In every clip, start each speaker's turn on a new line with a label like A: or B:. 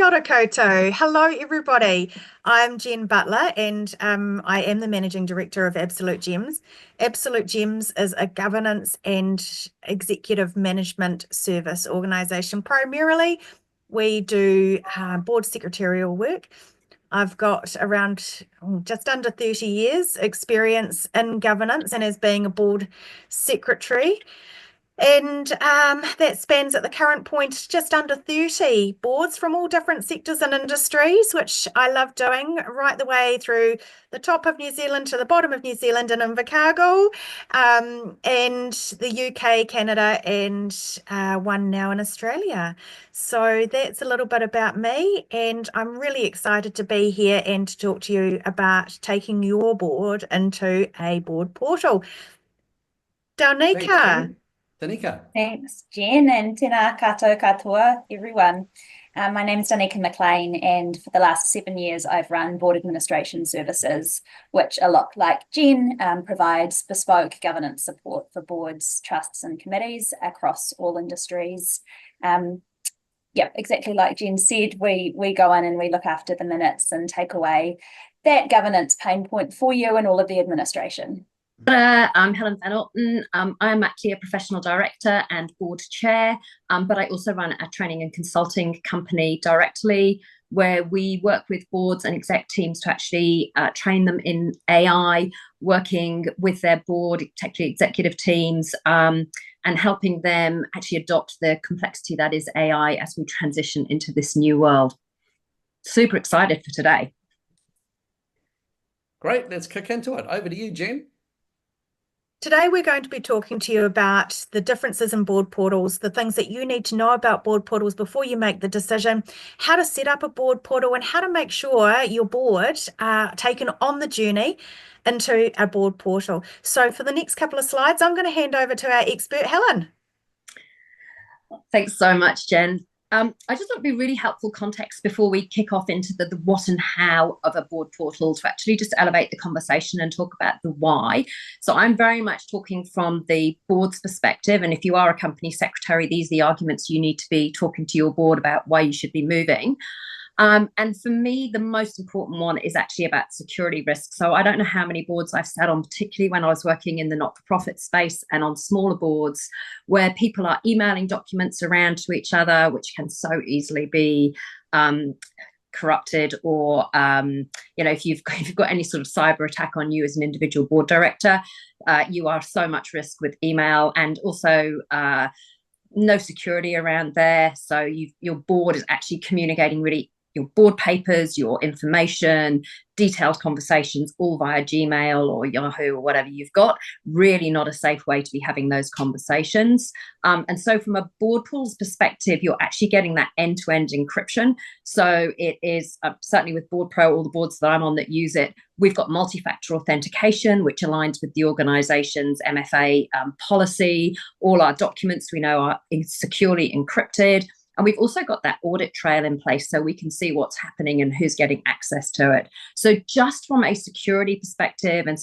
A: Kia ora koutou. Hello, everybody. I'm Jen Butler, and I am the Managing Director of Absolute Gems. Absolute Gems is a governance and executive management service organisation. Primarily, we do board secretarial work. I've got around just under 30 years experience in governance and as being a board secretary. And that spans at the current point just under 30 boards from all different sectors and industries, which I love doing right the way through the top of New Zealand to the bottom of New Zealand and Invercargill, and the UK, Canada, and one now in Australia. So that's a little bit about me, and I'm really excited to be here and to talk to you about taking your board into a board portal.
B: Thanks,
A: Danica.
B: Jen. Danica.
C: Thanks, Jen, and tēnā koutou katoa, everyone. My name is Danica McLean, and for the last 7 years, I've run board administration services, which a lot like Jen provides bespoke governance support for boards, trusts, and committees across all industries. Yeah, exactly like Jen said, we go in and we look after the minutes and take away that governance pain point for you and all of the administration.
D: I'm Helen Van Orton. I'm actually a professional director and board chair, but I also run a training and consulting company directly where we work with boards and exec teams to actually train them in AI, working with their board, particularly executive teams, and helping them actually adopt the complexity that is AI as we transition into this new world. Super excited for today.
B: Great, let's kick into it. Over to you, Jen.
A: Today, we're going to be talking to you about the differences in board portals, the things that you need to know about board portals before you make the decision, how to set up a board portal, and how to make sure your board are taken on the journey into a board portal. So for the next couple of slides, I'm going to hand over to our expert, Helen.
D: Thanks so much, Jen. I just thought it'd be really helpful context before we kick off into the what and how of a board portal to actually just elevate the conversation and talk about the why. So I'm very much talking from the board's perspective. And if you are a company secretary, these are the arguments you need to be talking to your board about why you should be moving. And for me, the most important one is actually about security risk. So I don't know how many boards I've sat on, particularly when I was working in the not-for-profit space and on smaller boards, where people are emailing documents around to each other, which can so easily be corrupted, or if you've got any sort of cyber attack on you as an individual board director, you are so much risk with email, and also no security around there. So your board is actually communicating really your board papers, your information, detailed conversations, all via Gmail or Yahoo or whatever you've got. Really not a safe way to be having those conversations. And so from a board pool's perspective, you're actually getting that end-to-end encryption. So it is certainly with BoardPro, all the boards that I'm on that use it, we've got multi-factor authentication, which aligns with the organization's MFA policy. All our documents we know are securely encrypted. And we've also got that audit trail in place so we can see what's happening and who's getting access to it. So just from a security perspective, and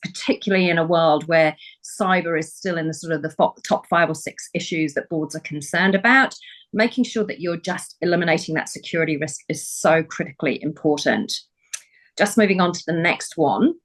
D: particularly in a world where cyber is still in the sort of the top 5 or 6 issues that boards are concerned about, making sure that you're just eliminating that security risk is so critically important. Just moving on to the next one.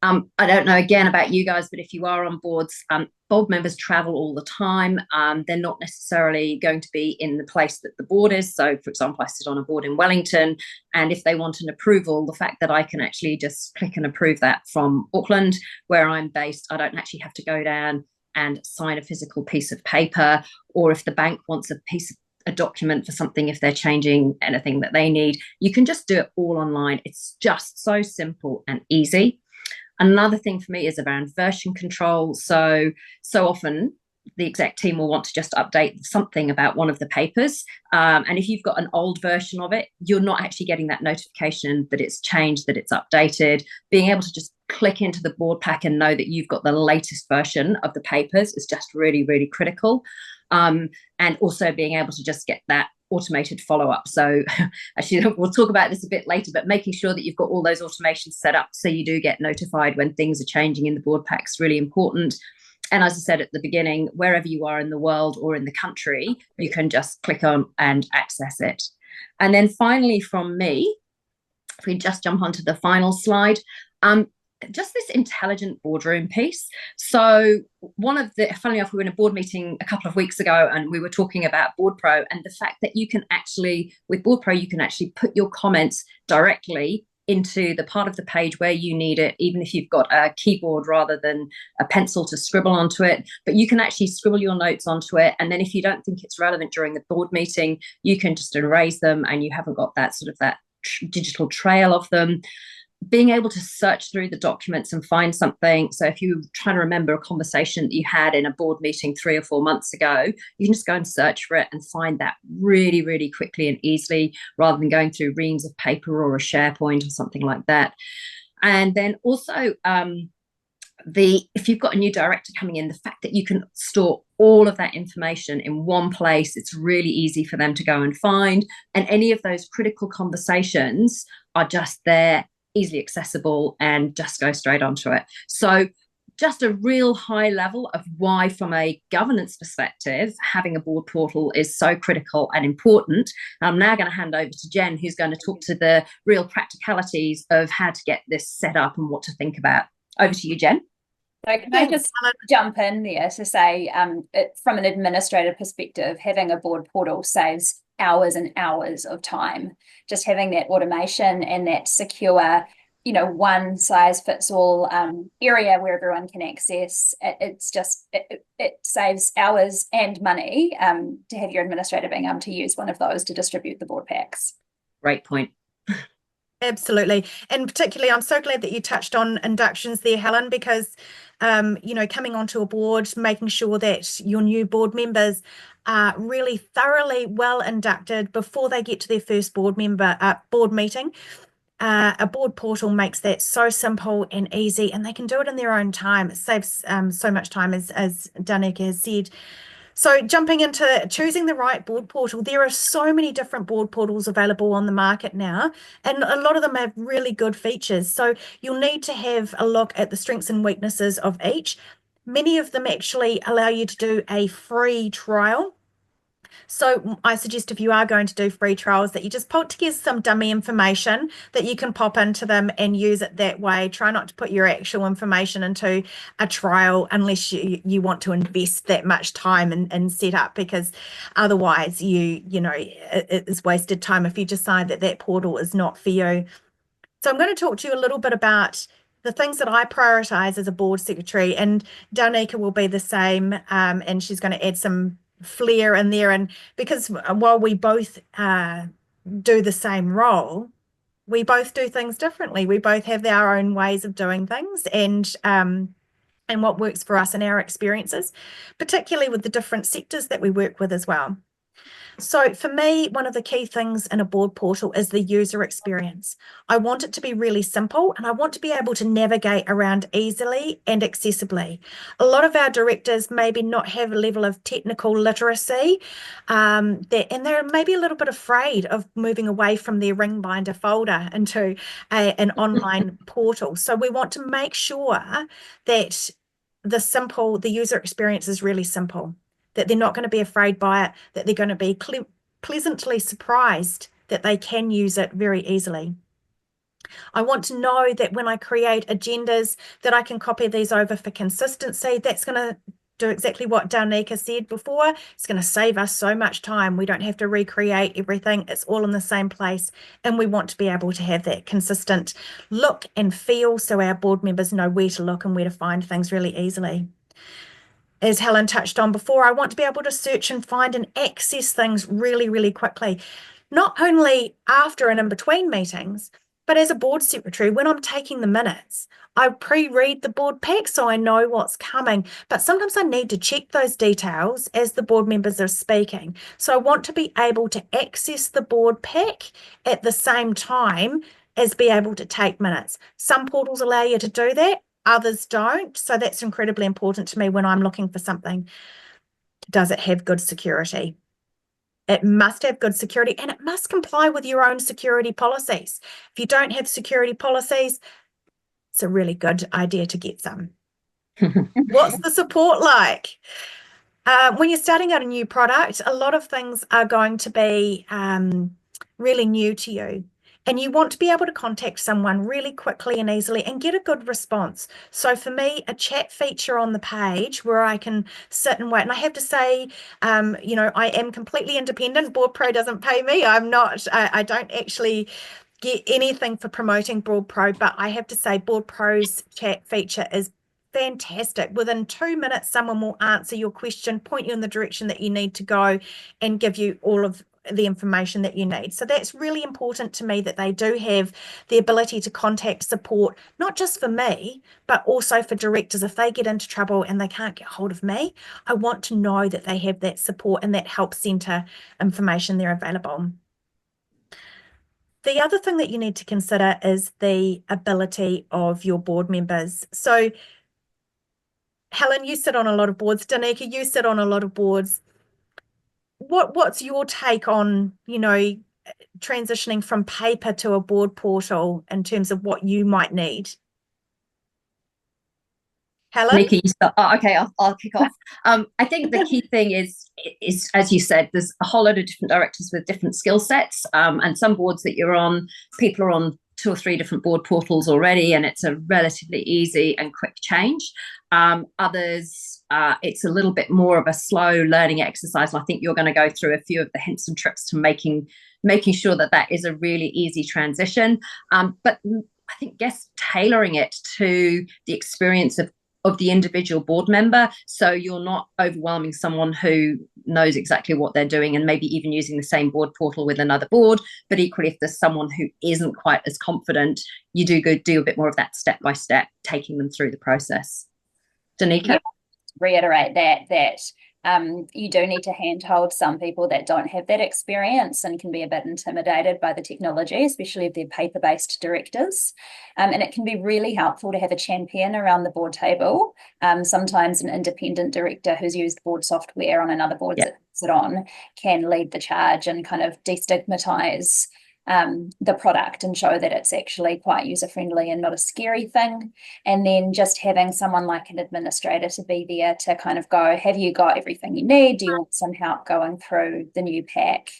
D: I don't know again about you guys, but if you are on boards, board members travel all the time. They're not necessarily going to be in the place that the board is. So, for example, I sit on a board in Wellington, and if they want an approval, the fact that I can actually just click and approve that from Auckland, where I'm based, I don't actually have to go down and sign a physical piece of paper, or if the bank wants a document for something, if they're changing anything that they need, you can just do it all online. It's just so simple and easy. Another thing for me is around version control. So often the exec team will want to just update something about one of the papers. And if you've got an old version of it, you're not actually getting that notification that it's changed, that it's updated. Being able to just click into the board pack and know that you've got the latest version of the papers is just really, really critical. And also being able to just get that automated follow-up. So actually, we'll talk about this a bit later, but making sure that you've got all those automations set up so you do get notified when things are changing in the board pack is really important. And as I said at the beginning, wherever you are in the world or in the country, you can just click on and access it. And then finally from me, if we just jump onto the final slide, just this intelligent boardroom piece. So funnily enough, we were in a board meeting a couple of weeks ago and we were talking about BoardPro and the fact that you can actually, with BoardPro, you can actually put your comments directly into the part of the page where you need it, even if you've got a keyboard rather than a pencil to scribble onto it. But you can actually scribble your notes onto it. And then if you don't think it's relevant during the board meeting, you can just erase them and you haven't got that sort of that digital trail of them. Being able to search through the documents and find something. So if you're trying to remember a conversation that you had in a board meeting 3 or 4 months ago, you can just go and search for it and find that really, really quickly and easily, rather than going through reams of paper or a SharePoint or something like that. And then also, if you've got a new director coming in, the fact that you can store all of that information in one place, it's really easy for them to go and find. And any of those critical conversations are just there, easily accessible, and just go straight onto it. So just a real high level of why, from a governance perspective, having a board portal is so critical and important. I'm now going to hand over to Jen, who's going to talk to the real practicalities of how to get this set up and what to think about. Over to you, Jen.
C: So can I just jump in there to say, from an administrative perspective, having a board portal saves hours and hours of time. Just having that automation and that secure, one size fits all area where everyone can access. It saves hours and money to have your administrator being able to use one of those to distribute the board packs.
D: Great point.
A: Absolutely. And particularly, I'm so glad that you touched on inductions there, Helen, because, coming onto a board, making sure that your new board members are really thoroughly well inducted before they get to their first board meeting. A board portal makes that so simple and easy, and they can do it in their own time. It saves so much time, as Danica has said. So jumping into choosing the right board portal, there are so many different board portals available on the market now, and a lot of them have really good features. So you'll need to have a look at the strengths and weaknesses of each. Many of them actually allow you to do a free trial. So I suggest if you are going to do free trials that you just put together some dummy information that you can pop into them and use it that way. Try not to put your actual information into a trial unless you want to invest that much time and set up, because otherwise it is wasted time if you decide that portal is not for you. So I'm going to talk to you a little bit about the things that I prioritize as a board secretary, and Danica will be the same, and she's going to add some flair in there. And because while we both do the same role, we both do things differently. We both have our own ways of doing things, and what works for us and our experiences, particularly with the different sectors that we work with as well. So for me, one of the key things in a board portal is the user experience. I want it to be really simple, and I want to be able to navigate around easily and accessibly. A lot of our directors maybe not have a level of technical literacy, and they're maybe a little bit afraid of moving away from their ring binder folder into an online portal. So we want to make sure that the user experience is really simple, that they're not going to be afraid by it, that they're going to be pleasantly surprised that they can use it very easily. I want to know that when I create agendas that I can copy these over for consistency. That's going to do exactly what Danica said before. It's going to save us so much time. We don't have to recreate everything. It's all in the same place, and we want to be able to have that consistent look and feel so our board members know where to look and where to find things really easily. As Helen touched on before, I want to be able to search and find and access things really, really quickly, not only after and in between meetings, but as a board secretary, when I'm taking the minutes, I pre-read the board pack so I know what's coming, but sometimes I need to check those details as the board members are speaking. So I want to be able to access the board pack at the same time as be able to take minutes. Some portals allow you to do that. Others don't. So that's incredibly important to me when I'm looking for something. Does it have good security? It must have good security, and it must comply with your own security policies. If you don't have security policies, it's a really good idea to get some. What's the support like? When you're starting out a new product, a lot of things are going to be really new to you. And you want to be able to contact someone really quickly and easily and get a good response. So for me, a chat feature on the page where I can sit and wait. And I have to say, you know, I am completely independent. BoardPro doesn't pay me. I don't actually get anything for promoting BoardPro, but I have to say BoardPro's chat feature is fantastic. Within 2 minutes, someone will answer your question, point you in the direction that you need to go, and give you all of the information that you need. So that's really important to me, that they do have the ability to contact support, not just for me, but also for directors. If they get into trouble and they can't get hold of me, I want to know that they have that support and that help centre information there available. The other thing that you need to consider is the ability of your board members. So Helen, you sit on a lot of boards. Danica, you sit on a lot of boards. What's your take on, you know, transitioning from paper to a board portal in terms of what you might need? Helen?
D: Nikki, you start. Oh, okay, I'll kick off. I think the key thing is, as you said, there's a whole load of different directors with different skill sets, and some boards that you're on, people are on 2 or 3 different board portals already, and it's a relatively easy and quick change. Others, it's a little bit more of a slow learning exercise, and I think you're going to go through a few of the hints and tricks to making sure that that is a really easy transition. But I think, tailoring it to the experience of the individual board member, so you're not overwhelming someone who knows exactly what they're doing and maybe even using the same board portal with another board. But equally, if there's someone who isn't quite as confident, you do a bit more of that step by step, taking them through the process. Danica?
C: Yeah, reiterate that you do need to handhold some people that don't have that experience and can be a bit intimidated by the technology, especially if they're paper-based directors. And it can be really helpful to have a champion around the board table. Sometimes an independent director who's used board software on another board that sit on can lead the charge and kind of destigmatize the product and show that it's actually quite user-friendly and not a scary thing. And then just having someone like an administrator to be there to kind of go, have you got everything you need? Do you want some help going through the new pack?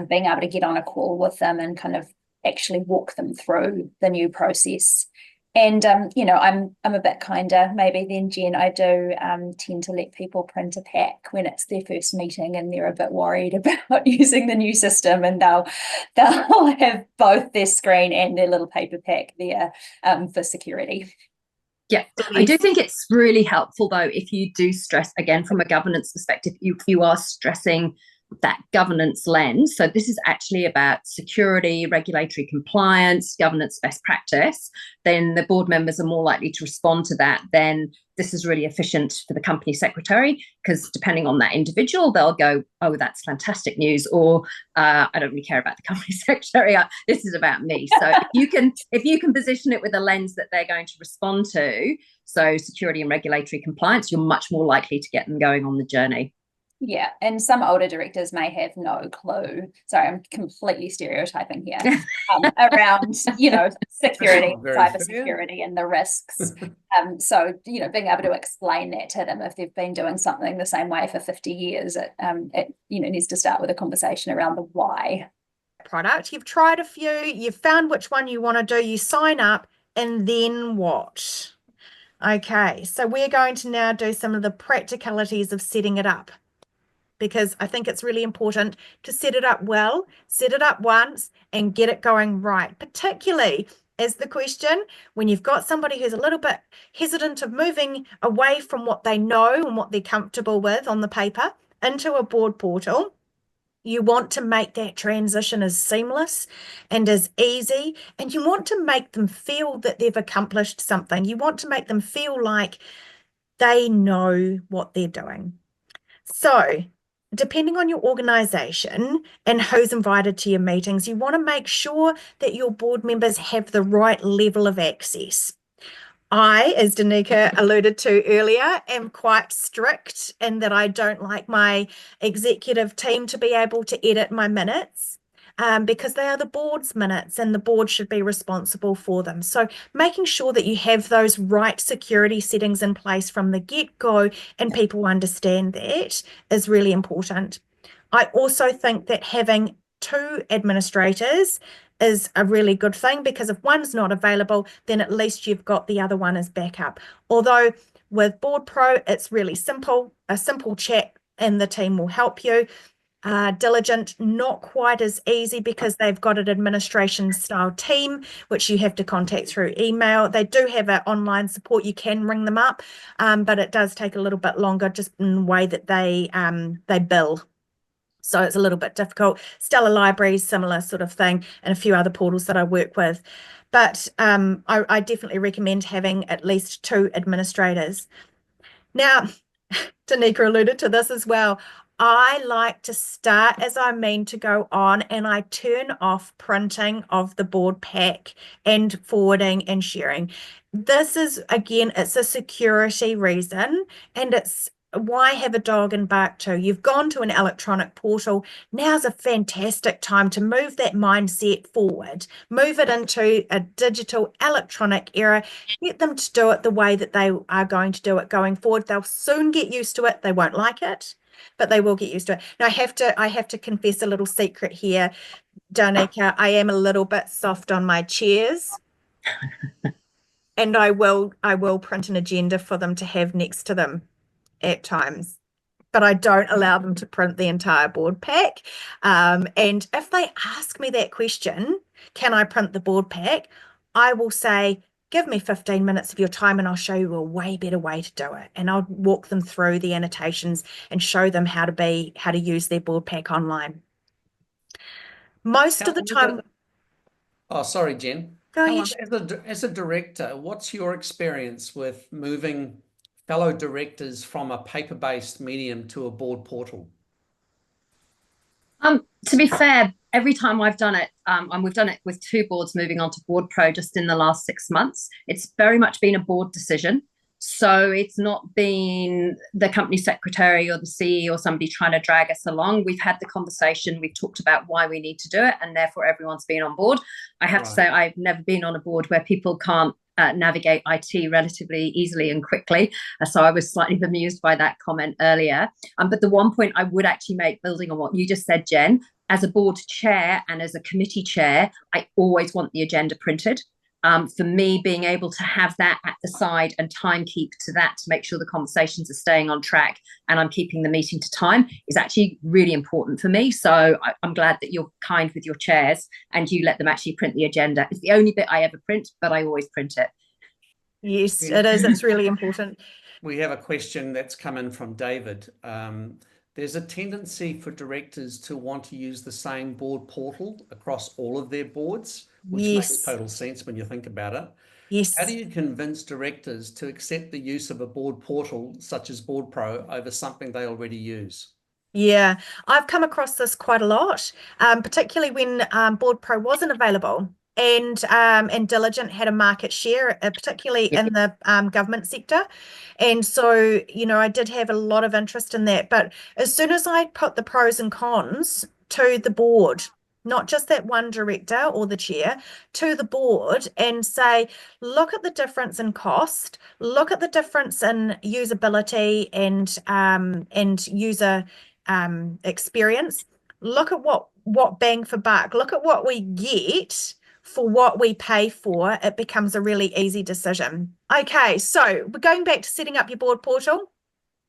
C: Being able to get on a call with them and kind of actually walk them through the new process. And, you know, I'm a bit kinder maybe than Jen. I do tend to let people print a pack when it's their first meeting and they're a bit worried about using the new system, and they'll have both their screen and their little paper pack there for security.
D: Yeah, I do think it's really helpful, though, if you do stress, again, from a governance perspective, if you are stressing that governance lens. So this is actually about security, regulatory compliance, governance best practice. Then the board members are more likely to respond to that. Then this is really efficient for the company secretary, because depending on that individual, they'll go, oh, that's fantastic news, or I don't really care about the company secretary. This is about me. So if you can position it with a lens that they're going to respond to, so security and regulatory compliance, you're much more likely to get them going on the journey.
C: Yeah, and some older directors may have no clue. Sorry, I'm completely stereotyping here around, you know, security, cybersecurity, and the risks. So, you know, being able to explain that to them if they've been doing something the same way for 50 years, it you know, needs to start with a conversation around the why.
A: Product, you've tried a few, you've found which one you want to do, you sign up, and then what? Okay, so we're going to now do some of the practicalities of setting it up, because I think it's really important to set it up well, set it up once, and get it going right, particularly as the question when you've got somebody who's a little bit hesitant of moving away from what they know and what they're comfortable with on the paper into a board portal. You want to make that transition as seamless and as easy, and you want to make them feel that they've accomplished something. You want to make them feel like they know what they're doing. So, depending on your organisation and who's invited to your meetings, you want to make sure that your board members have the right level of access. I, as Danica alluded to earlier, am quite strict in that I don't like my executive team to be able to edit my minutes because they are the board's minutes and the board should be responsible for them. So making sure that you have those right security settings in place from the get-go and people understand that is really important. I also think that having 2 administrators is a really good thing, because if one's not available, then at least you've got the other one as backup. Although with BoardPro, it's really simple. A simple chat and the team will help you. Diligent, not quite as easy, because they've got an administration style team, which you have to contact through email. They do have an online support. You can ring them up, but it does take a little bit longer, just in the way that they bill. So it's a little bit difficult. Stellar Library, similar sort of thing, and a few other portals that I work with. But I definitely recommend having at least 2 administrators. Now, Danica alluded to this as well. I like to start as I mean to go on, and I turn off printing of the board pack and forwarding and sharing. This is, again, it's a security reason, and it's why have a dog and bark too? You've gone to an electronic portal. Now's a fantastic time to move that mindset forward, move it into a digital electronic era, get them to do it the way that they are going to do it going forward. They'll soon get used to it. They won't like it, but they will get used to it. Now, I have to confess a little secret here, Danica. I am a little bit soft on my chairs. And I will print an agenda for them to have next to them at times, but I don't allow them to print the entire board pack. And if they ask me that question, can I print the board pack? I will say, give me 15 minutes of your time and I'll show you a way better way to do it. And I'll walk them through the annotations and show them how to use their board pack online. Most of the time.
B: Oh, sorry, Jen.
A: Go ahead.
B: As a director, what's your experience with moving fellow directors from a paper-based medium to a board portal?
D: To be fair, every time I've done it, and we've done it with 2 boards moving on to BoardPro just in the last 6 months, it's very much been a board decision. So it's not been the company secretary or the CEO or somebody trying to drag us along. We've had the conversation, we've talked about why we need to do it, and therefore everyone's been on board. I have to say, I've never been on a board where people can't navigate IT relatively easily and quickly. So I was slightly bemused by that comment earlier. But the one point I would actually make, building on what you just said, Jen, as a board chair and as a committee chair, I always want the agenda printed. For me, being able to have that at the side and time keep to that to make sure the conversations are staying on track and I'm keeping the meeting to time is actually really important for me. So I'm glad that you're kind with your chairs and you let them actually print the agenda. It's the only bit I ever print, but I always print it.
A: Yes, it is. It's really important.
B: We have a question that's come in from David. There's a tendency for directors to want to use the same board portal across all of their boards, which makes total sense when you think about it.
A: Yes.
B: How do you convince directors to accept the use of a board portal such as BoardPro over something they already use?
A: Yeah, I've come across this quite a lot, particularly when BoardPro wasn't available. And Diligent had a market share, particularly in the government sector. And so, I did have a lot of interest in that. But as soon as I put the pros and cons to the board, not just that one director or the chair, to the board and say, look at the difference in cost, look at the difference in usability and user experience, look at what bang for buck, look at what we get for what we pay for, it becomes a really easy decision. Okay, so we're going back to setting up your board portal.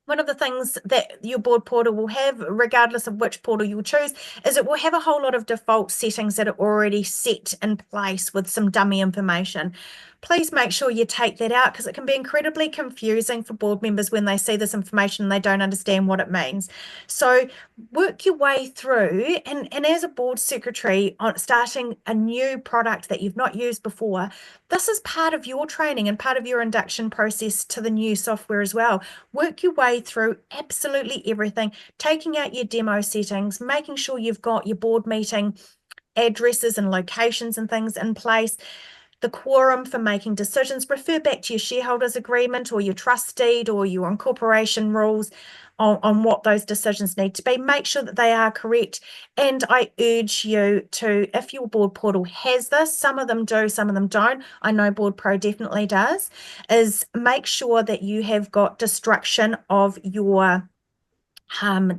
A: One of the things that your board portal will have, regardless of which portal you choose, is it will have a whole lot of default settings that are already set in place with some dummy information. Please make sure you take that out, because it can be incredibly confusing for board members when they see this information and they don't understand what it means. So work your way through, and as a board secretary on starting a new product that you've not used before, this is part of your training and part of your induction process to the new software as well. Work your way through absolutely everything, taking out your demo settings, making sure you've got your board meeting addresses and locations and things in place. The quorum for making decisions, refer back to your shareholders agreement or your trust deed or your incorporation rules on what those decisions need to be. Make sure that they are correct. And I urge you to, if your board portal has this, some of them do, some of them don't. I know BoardPro definitely does, is make sure that you have got destruction of your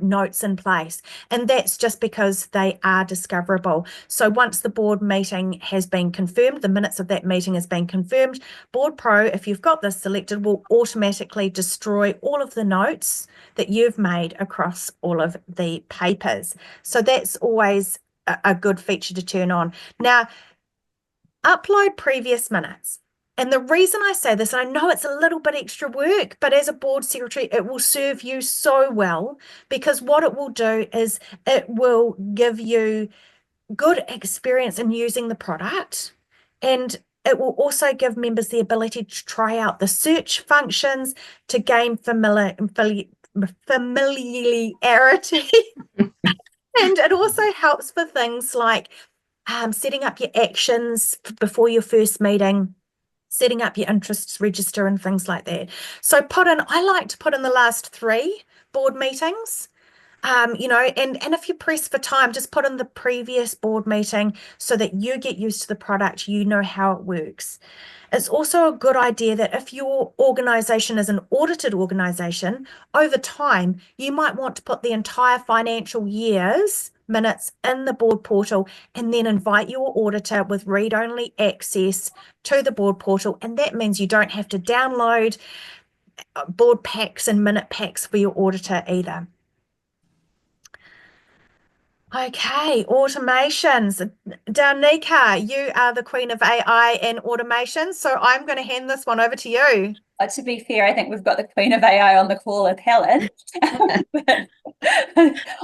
A: notes in place, and that's just because they are discoverable. So once the board meeting has been confirmed, the minutes of that meeting has been confirmed, BoardPro, if you've got this selected, will automatically destroy all of the notes that you've made across all of the papers. So that's always a good feature to turn on. Now, upload previous minutes. And the reason I say this, I know it's a little bit extra work, but as a board secretary, it will serve you so well, because what it will do is it will give you good experience in using the product, and it will also give members the ability to try out the search functions to gain familiarity. And it also helps for things like setting up your actions before your first meeting, setting up your interests register and things like that. So I like to put in the last 3 board meetings, and if you press for time, just put in the previous board meeting so that you get used to the product, you know how it works. It's also a good idea that if your organization is an audited organization, over time, you might want to put the entire financial year's minutes in the board portal and then invite your auditor with read-only access to the board portal. And that means you don't have to download board packs and minute packs for your auditor either. Okay, automations. Danica, you are the queen of AI and automation, so I'm going to hand this one over to you.
C: To be fair, I think we've got the queen of AI on the call with Helen. But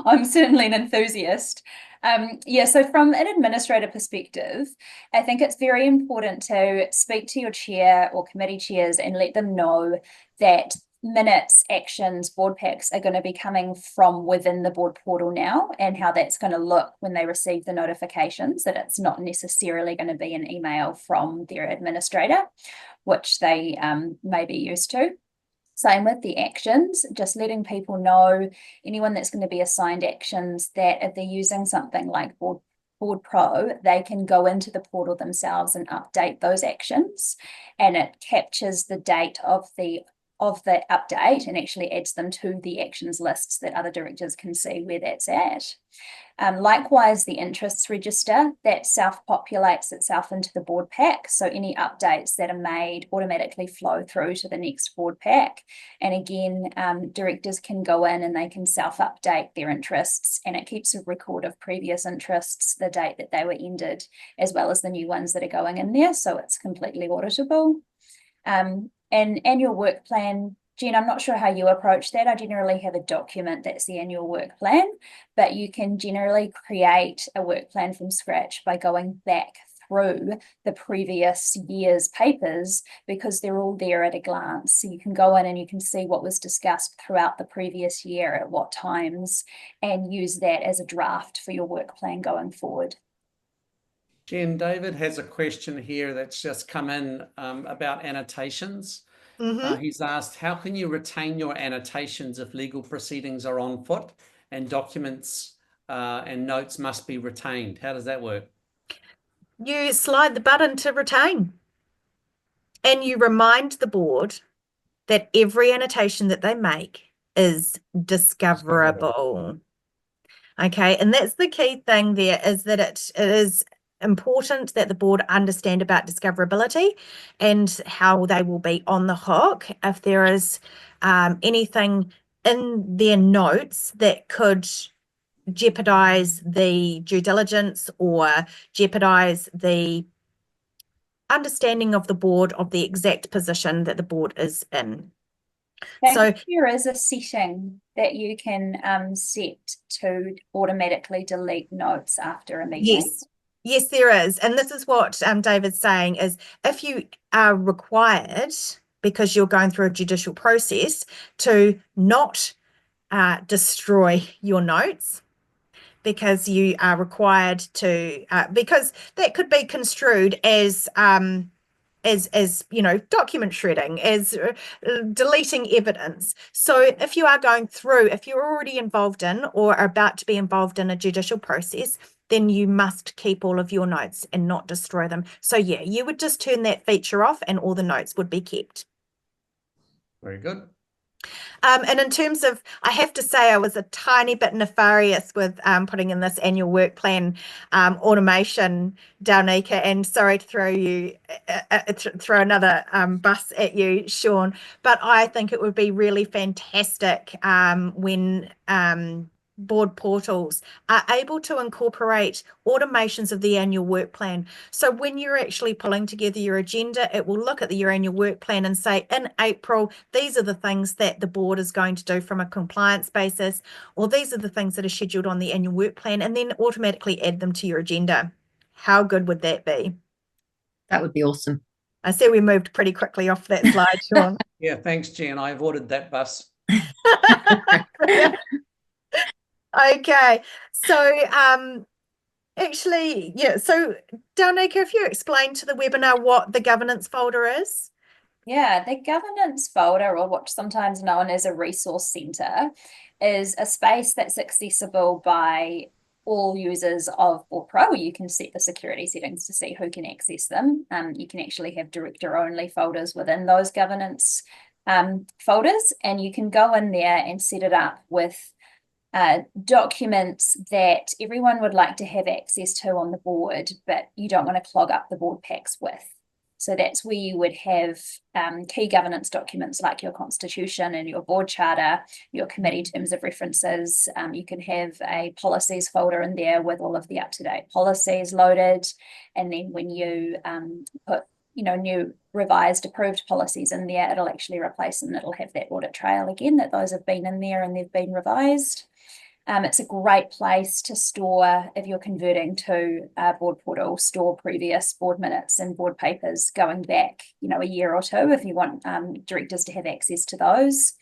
C: I'm certainly an enthusiast. So from an administrator perspective, I think it's very important to speak to your chair or committee chairs and let them know that minutes, actions, board packs are going to be coming from within the board portal now, and how that's going to look when they receive the notifications, that it's not necessarily going to be an email from their administrator, which they may be used to. Same with the actions, just letting people know, anyone that's going to be assigned actions, that if they're using something like BoardPro, they can go into the portal themselves and update those actions, and it captures the date of the update and actually adds them to the actions lists that other directors can see where that's at. Likewise, the interests register, that self-populates itself into the board pack. So any updates that are made automatically flow through to the next board pack. And again, directors can go in and they can self-update their interests, and it keeps a record of previous interests, the date that they were ended, as well as the new ones that are going in there. So it's completely auditable. And annual work plan, Jen, I'm not sure how you approach that. I generally have a document that's the annual work plan, but you can generally create a work plan from scratch by going back through the previous year's papers, because they're all there at a glance. So you can go in and you can see what was discussed throughout the previous year at what times, and use that as a draft for your work plan going forward.
B: Jen, David has a question here that's just come in about annotations. He's asked, how can you retain your annotations if legal proceedings are on foot and documents and notes must be retained? How does that work?
A: You slide the button to retain, and you remind the board that every annotation that they make is discoverable. Okay, and that's the key thing there, is that it is important that the board understand about discoverability and how they will be on the hook if there is anything in their notes that could jeopardize the due diligence or jeopardize the understanding of the board of the exact position that the board is in.
C: So there is a setting that you can set to automatically delete notes after a meeting.
A: Yes, there is. And this is what David's saying, is if you are required, because you're going through a judicial process, to not destroy your notes, because you are required to, because that could be construed as document shredding, as deleting evidence. So if you are going through, if you're already involved in or are about to be involved in a judicial process, then you must keep all of your notes and not destroy them. So yeah, you would just turn that feature off and all the notes would be kept.
B: Very good.
A: And in terms of, I have to say, I was a tiny bit nefarious with putting in this annual work plan automation, Daunika, and sorry to throw another bus at you, Sean, but I think it would be really fantastic when board portals are able to incorporate automations of the annual work plan. So when you're actually pulling together your agenda, it will look at your annual work plan and say, in April, these are the things that the board is going to do from a compliance basis, or these are the things that are scheduled on the annual work plan, and then automatically add them to your agenda. How good would that be?
D: That would be awesome.
A: I see we moved pretty quickly off that slide, Sean.
B: Yeah, thanks, Jen. I avoided that bus.
A: Okay, so actually, yeah, so Daunika, if you explain to the webinar what the governance folder is.
C: Yeah, the governance folder, or what's sometimes known as a resource center, is a space that's accessible by all users of BoardPro. You can set the security settings to see who can access them. You can actually have director-only folders within those governance folders, and you can go in there and set it up with documents that everyone would like to have access to on the board, but you don't want to clog up the board packs with. So that's where you would have key governance documents like your constitution and your board charter, your committee terms of references. You can have a policies folder in there with all of the up-to-date policies loaded. And then when you put new revised approved policies in there, it'll actually replace them. It'll have that audit trail again that those have been in there and they've been revised. It's a great place to store, if you're converting to a board portal, store previous board minutes and board papers going back, a year or two, if you want directors to have access to those.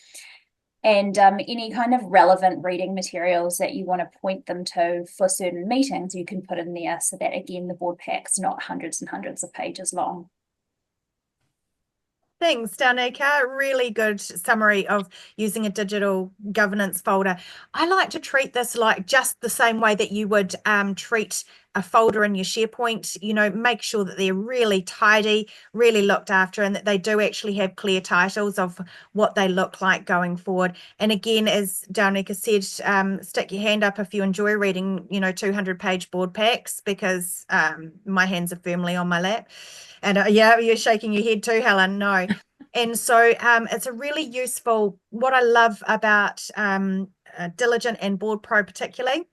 C: And any kind of relevant reading materials that you want to point them to for certain meetings, you can put in there so that, again, the board pack's not hundreds and hundreds of pages long.
A: Thanks, Daunika. Really good summary of using a digital governance folder. I like to treat this like just the same way that you would treat a folder in your SharePoint. Make sure that they're really tidy, really looked after, and that they do actually have clear titles of what they look like going forward. And again, as Daunika said, stick your hand up if you enjoy reading, 200-page board packs, because my hands are firmly on my lap. And yeah, you're shaking your head too, Helen. No. And so it's a really useful, what I love about Diligent and BoardPro particularly,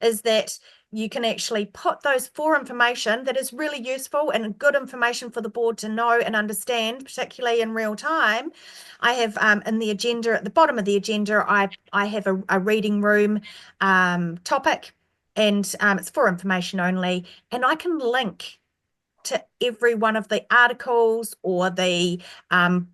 A: is that you can actually put those for information that is really useful and good information for the board to know and understand, particularly in real time. I have in the agenda, at the bottom of the agenda, I have a reading room topic, and it's for information only, and I can link to every one of the articles or the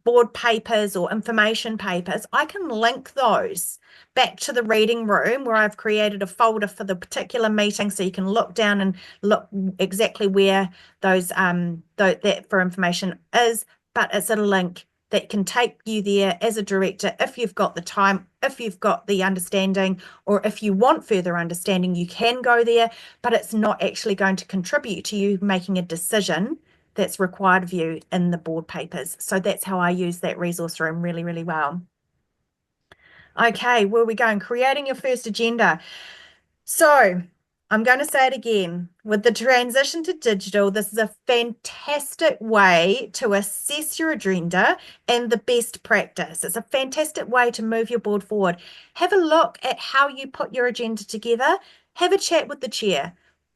A: board papers or information papers. I can link those back to the reading room where I've created a folder for the particular meeting, so you can look down and look exactly where those that for information is, but it's a link that can take you there as a director if you've got the time, if you've got the understanding, or if you want further understanding, you can go there, but it's not actually going to contribute to you making a decision that's required of you in the board papers. So that's how I use that resource room really, really well. Okay, where are we going? Creating your first agenda. So I'm going to say it again. With the transition to digital, this is a fantastic way to assess your agenda and the best practice. It's a fantastic way to move your board forward. Have a look at how you put your agenda together. Have a chat with the chair.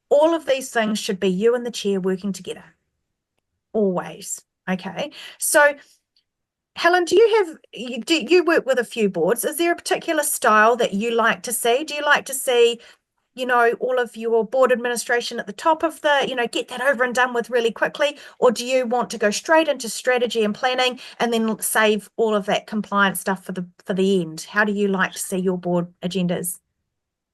A: All of these things should be you and the chair working together. Always. Okay. So Helen, do you work with a few boards? Is there a particular style that you like to see? Do you like to see all of your board administration at the top of the, get that over and done with really quickly? Or do you want to go straight into strategy and planning and then save all of that compliance stuff for the end? How do you like to see your board agendas?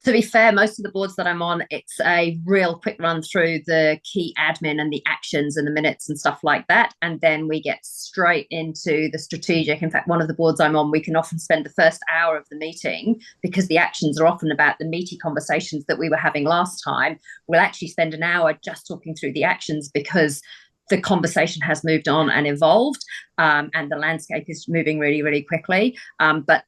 D: To be fair, most of the boards that I'm on, it's a real quick run through the key admin and the actions and the minutes and stuff like that. And then we get straight into the strategic. In fact, one of the boards I'm on, we can often spend the first hour of the meeting, because the actions are often about the meaty conversations that we were having last time. We'll actually spend an hour just talking through the actions, because the conversation has moved on and evolved, and the landscape is moving really, really quickly. But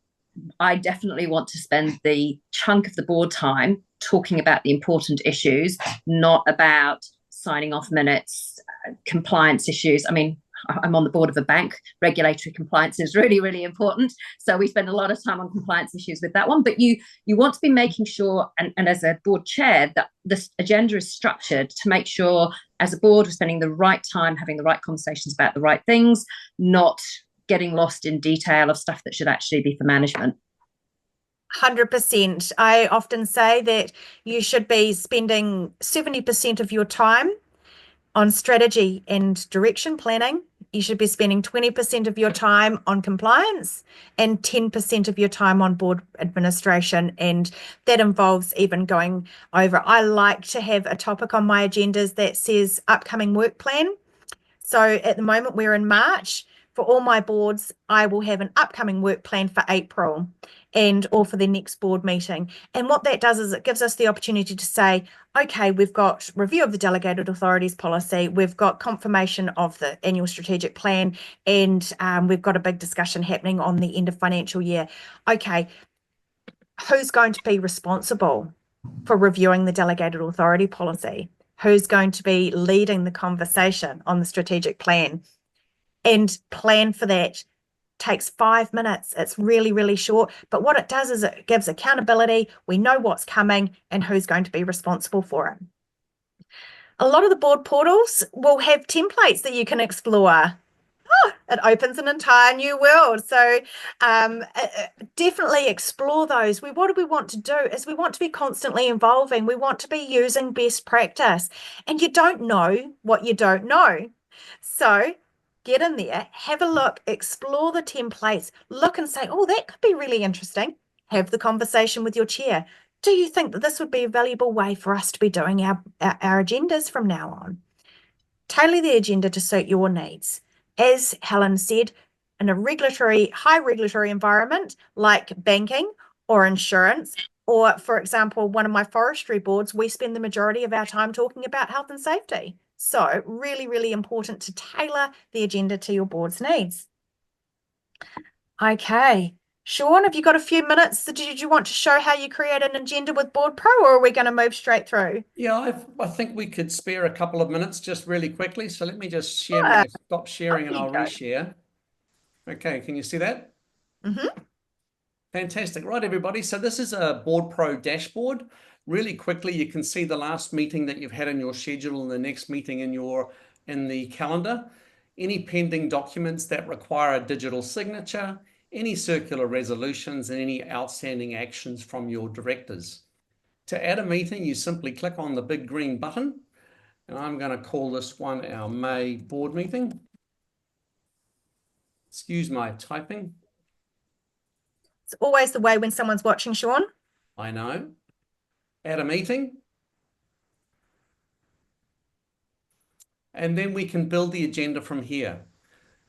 D: I definitely want to spend the chunk of the board time talking about the important issues, not about signing off minutes, compliance issues. I mean, I'm on the board of a bank. Regulatory compliance is really, really important. So we spend a lot of time on compliance issues with that one. But you want to be making sure, and as a board chair, that this agenda is structured to make sure as a board we're spending the right time having the right conversations about the right things, not getting lost in detail of stuff that should actually be for management.
A: 100%. I often say that you should be spending 70% of your time on strategy and direction planning. You should be spending 20% of your time on compliance and 10% of your time on board administration. And that involves even going over. I like to have a topic on my agendas that says upcoming work plan. So at the moment we're in March. For all my boards, I will have an upcoming work plan for April or for the next board meeting. And what that does is it gives us the opportunity to say, okay, we've got review of the delegated authorities policy, we've got confirmation of the annual strategic plan, and we've got a big discussion happening on the end of financial year. Okay, who's going to be responsible for reviewing the delegated authority policy? Who's going to be leading the conversation on the strategic plan? And plan for that takes 5 minutes. It's really, really short. But what it does is it gives accountability. We know what's coming and who's going to be responsible for it. A lot of the board portals will have templates that you can explore. Oh, it opens an entire new world. So definitely explore those. What do we want to do is we want to be constantly evolving. We want to be using best practice. And you don't know what you don't know. So get in there, have a look, explore the templates, look and say, oh, that could be really interesting. Have the conversation with your chair. Do you think that this would be a valuable way for us to be doing our agendas from now on? Tailor the agenda to suit your needs. As Helen said, in a high regulatory environment like banking or insurance, or for example, one of my forestry boards, we spend the majority of our time talking about health and safety. So really, really important to tailor the agenda to your board's needs. Okay. Sean, have you got a few minutes? Did you want to show how you create an agenda with BoardPro, or are we going to move straight through?
B: Yeah, I think we could spare a couple of minutes just really quickly. So let me just share stop sharing and I'll reshare. Okay, can you see that?
A: Mm-hmm.
B: Fantastic. Right, everybody. So this is a BoardPro dashboard. Really quickly, you can see the last meeting that you've had in your schedule and the next meeting in the calendar. Any pending documents that require a digital signature, any circular resolutions, and any outstanding actions from your directors. To add a meeting, you simply click on the big green button, and I'm going to call this one our May board meeting. Excuse my typing.
A: It's always the way when someone's watching, Sean.
B: I know. Add a meeting. And then we can build the agenda from here.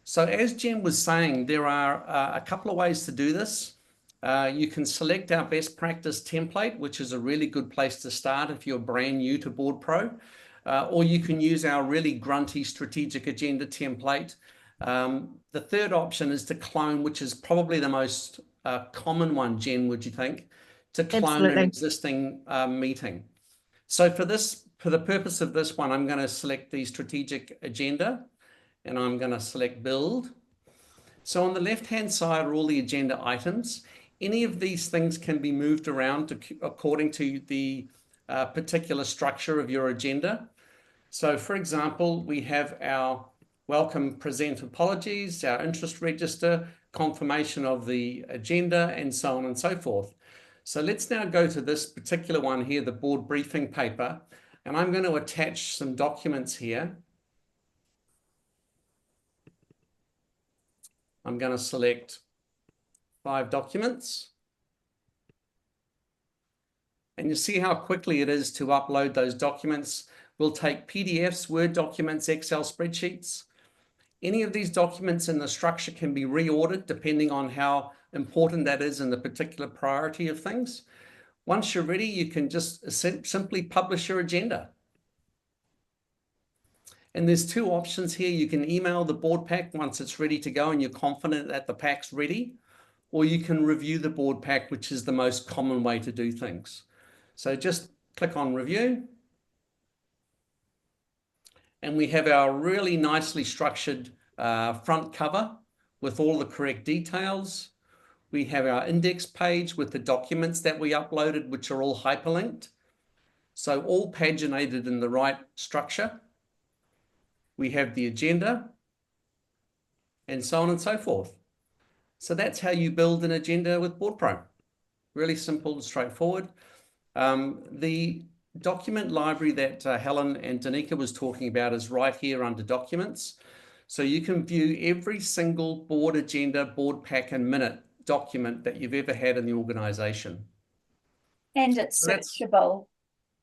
B: So as Jen was saying, there are a couple of ways to do this. You can select our best practice template, which is a really good place to start if you're brand new to BoardPro, or you can use our really grunty strategic agenda template. The third option is to clone, which is probably the most common one, Jen, would you think, to clone
A: Absolutely.
B: an existing meeting. So for the purpose of this one, I'm going to select the strategic agenda and I'm going to select build. So on the left-hand side are all the agenda items. Any of these things can be moved around according to the particular structure of your agenda. So for example, we have our welcome present apologies, our interest register, confirmation of the agenda, and so on and so forth. So let's now go to this particular one here, the board briefing paper, and I'm going to attach some documents here. I'm going to select 5 documents. And you see how quickly it is to upload those documents. We'll take PDFs, Word documents, Excel spreadsheets. Any of these documents in the structure can be reordered depending on how important that is in the particular priority of things. Once you're ready, you can just simply publish your agenda. And there's two options here. You can email the board pack once it's ready to go and you're confident that the pack's ready, or you can review the board pack, which is the most common way to do things. So just click on review. And we have our really nicely structured front cover with all the correct details. We have our index page with the documents that we uploaded, which are all hyperlinked. So all paginated in the right structure. We have the agenda and so on and so forth. So that's how you build an agenda with BoardPro. Really simple and straightforward. The document library that Helen and Danica was talking about is right here under documents. So you can view every single board agenda, board pack and minute document that you've ever had in the organization.
C: And it's searchable.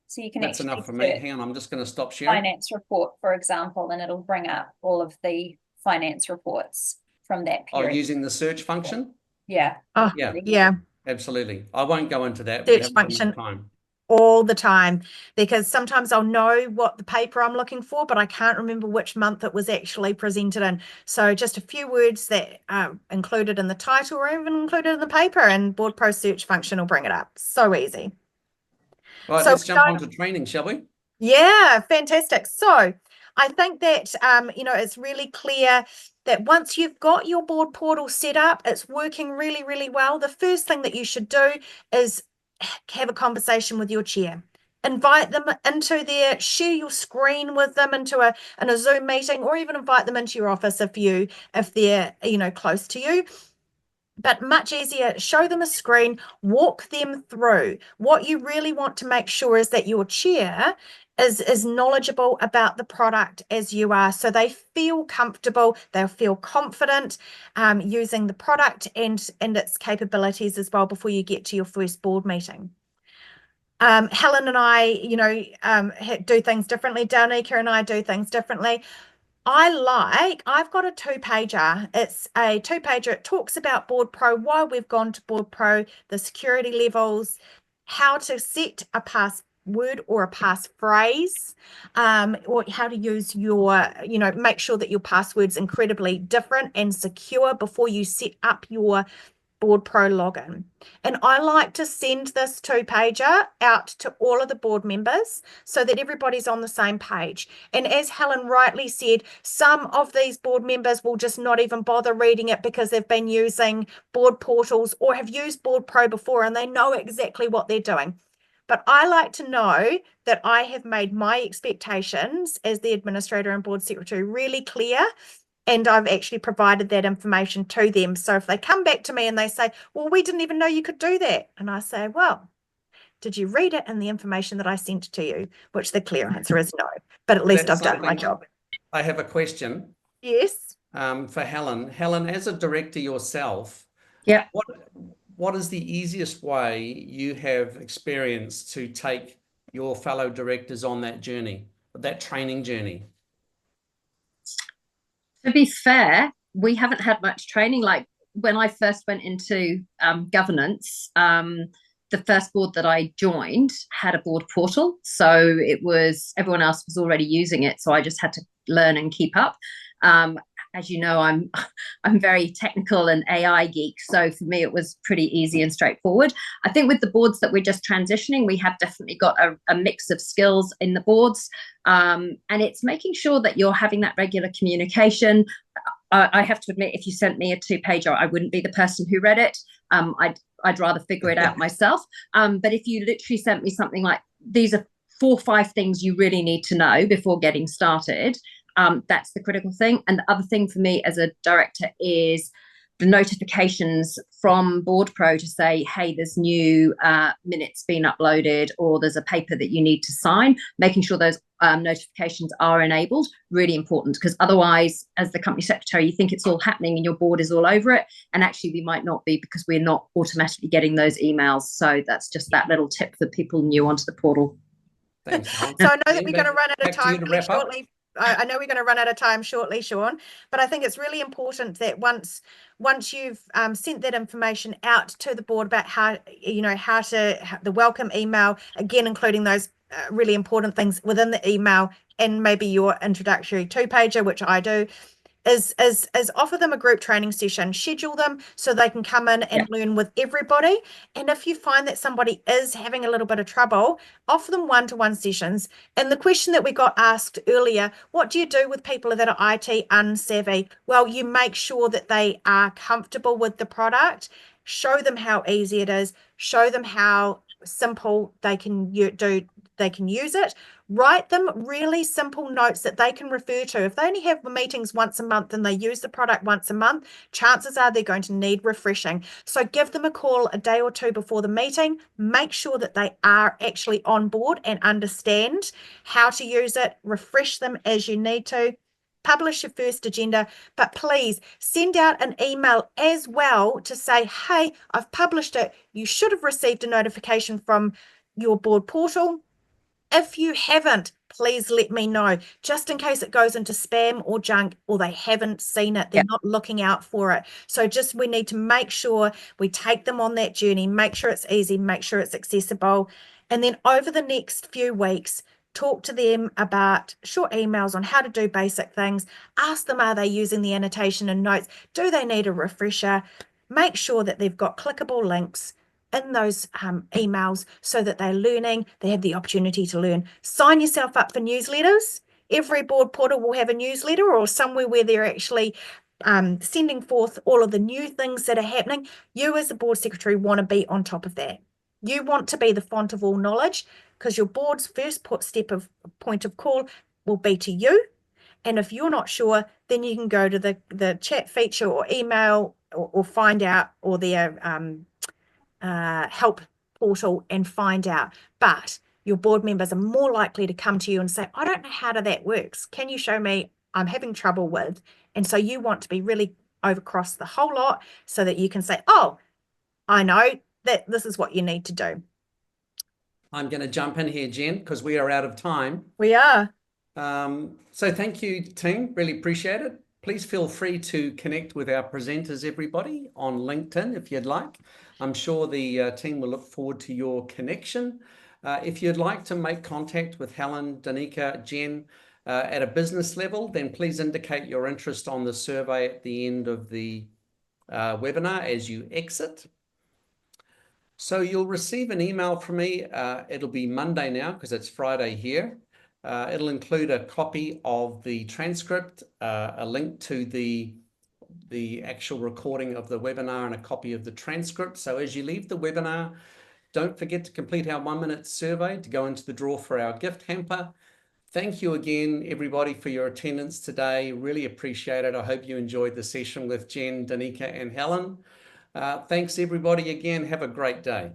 C: So you can
B: That's
C: actually
B: enough for me.
C: search
B: Hang on, I'm just going to stop sharing.
C: finance report, for example, and it'll bring up all of the finance reports from that period.
B: Oh, using the search function?
C: Yeah.
A: Oh,
B: Yeah.
A: yeah.
B: Absolutely. I won't go into that.
A: Search function. All the time, because sometimes I'll know what the paper I'm looking for, but I can't remember which month it was actually presented in. So just a few words that are included in the title or even included in the paper, and BoardPro search function will bring it up. So easy.
B: Right,
A: So
B: let's jump on to training, shall we?
A: Yeah, fantastic. So I think that, it's really clear that once you've got your board portal set up, it's working really, really well. The first thing that you should do is have a conversation with your chair. Invite them into there, share your screen with them in a Zoom meeting, or even invite them into your office if they're close to you. But much easier, show them a screen, walk them through. What you really want to make sure is that your chair is knowledgeable about the product as you are, so they feel comfortable, they'll feel confident using the product and its capabilities as well before you get to your first board meeting. Helen and I, do things differently. Danica and I do things differently. I've got a 2-pager. It's a 2-pager. It talks about BoardPro, why we've gone to BoardPro, the security levels, how to set a password or a passphrase, or how to use make sure that your password's incredibly different and secure before you set up your BoardPro login. And I like to send this 2-pager out to all of the board members so that everybody's on the same page. And as Helen rightly said, some of these board members will just not even bother reading it because they've been using board portals or have used BoardPro before and they know exactly what they're doing. But I like to know that I have made my expectations as the administrator and board secretary really clear, and I've actually provided that information to them. So if they come back to me and they say, well, we didn't even know you could do that. And I say, well, did you read it in the information that I sent to you? Which the clear answer is no, but at least I've done my job.
B: I have a question.
A: Yes.
B: For Helen. Helen, as a director yourself,
D: yeah,
B: what is the easiest way you have experienced to take your fellow directors on that journey, that training journey?
D: To be fair, we haven't had much training. Like when I first went into governance, the first board that I joined had a board portal. So everyone else was already using it. So I just had to learn and keep up. As you know, I'm very technical and AI geek. So for me, it was pretty easy and straightforward. I think with the boards that we're just transitioning, we have definitely got a mix of skills in the boards. And it's making sure that you're having that regular communication. I have to admit, if you sent me a 2-pager, I wouldn't be the person who read it. I'd rather figure it out myself. But if you literally sent me something like, these are 4 or 5 things you really need to know before getting started, that's the critical thing. And the other thing for me as a director is the notifications from BoardPro to say, hey, there's new minutes been uploaded, or there's a paper that you need to sign. Making sure those notifications are enabled, really important, because otherwise, as the company secretary, you think it's all happening and your board is all over it. And actually, we might not be, because we're not automatically getting those emails. So that's just that little tip for people new onto the portal.
B: Thanks.
A: So I know that we're going to run out of time shortly. I know we're going to run out of time shortly, Sean, but I think it's really important that once you've sent that information out to the board about the welcome email, again, including those really important things within the email, and maybe your introductory 2-pager, which I do, is offer them a group training session, schedule them so they can come in and learn with everybody. And if you find that somebody is having a little bit of trouble, offer them one-to-one sessions. And the question that we got asked earlier, what do you do with people that are IT unsavvy? Well, you make sure that they are comfortable with the product, show them how easy it is, show them how simple they can use it. Write them really simple notes that they can refer to. If they only have meetings once a month and they use the product once a month, chances are they're going to need refreshing. So give them a call a day or two before the meeting. Make sure that they are actually on board and understand how to use it. Refresh them as you need to. Publish your first agenda, but please send out an email as well to say, hey, I've published it. You should have received a notification from your board portal. If you haven't, please let me know, just in case it goes into spam or junk, or they haven't seen it, they're not looking out for it. So we need to make sure we take them on that journey, make sure it's easy, make sure it's accessible. And then over the next few weeks, talk to them about short emails on how to do basic things. Ask them, are they using the annotation and notes? Do they need a refresher? Make sure that they've got clickable links in those emails so that they're learning, they have the opportunity to learn. Sign yourself up for newsletters. Every board portal will have a newsletter or somewhere where they're actually sending forth all of the new things that are happening. You as the board secretary want to be on top of that. You want to be the font of all knowledge, because your board's first point of call will be to you. And if you're not sure, then you can go to the chat feature or email or find out, or their help portal and find out. But your board members are more likely to come to you and say, I don't know how that works. Can you show me? I'm having trouble with. And so you want to be really across the whole lot so that you can say, oh, I know that this is what you need to do.
B: I'm going to jump in here, Jen, because we are out of time.
A: We are.
B: So thank you, team. Really appreciate it. Please feel free to connect with our presenters, everybody, on LinkedIn if you'd like. I'm sure the team will look forward to your connection. If you'd like to make contact with Helen, Danica, Jen at a business level, then please indicate your interest on the survey at the end of the webinar as you exit. So you'll receive an email from me. It'll be Monday now because it's Friday here. It'll include a copy of the transcript, a link to the actual recording of the webinar, and a copy of the transcript. So as you leave the webinar, don't forget to complete our 1-minute survey to go into the draw for our gift hamper. Thank you again, everybody, for your attendance today. Really appreciate it. I hope you enjoyed the session with Jen, Danica, and Helen. Thanks, everybody, again. Have a great day.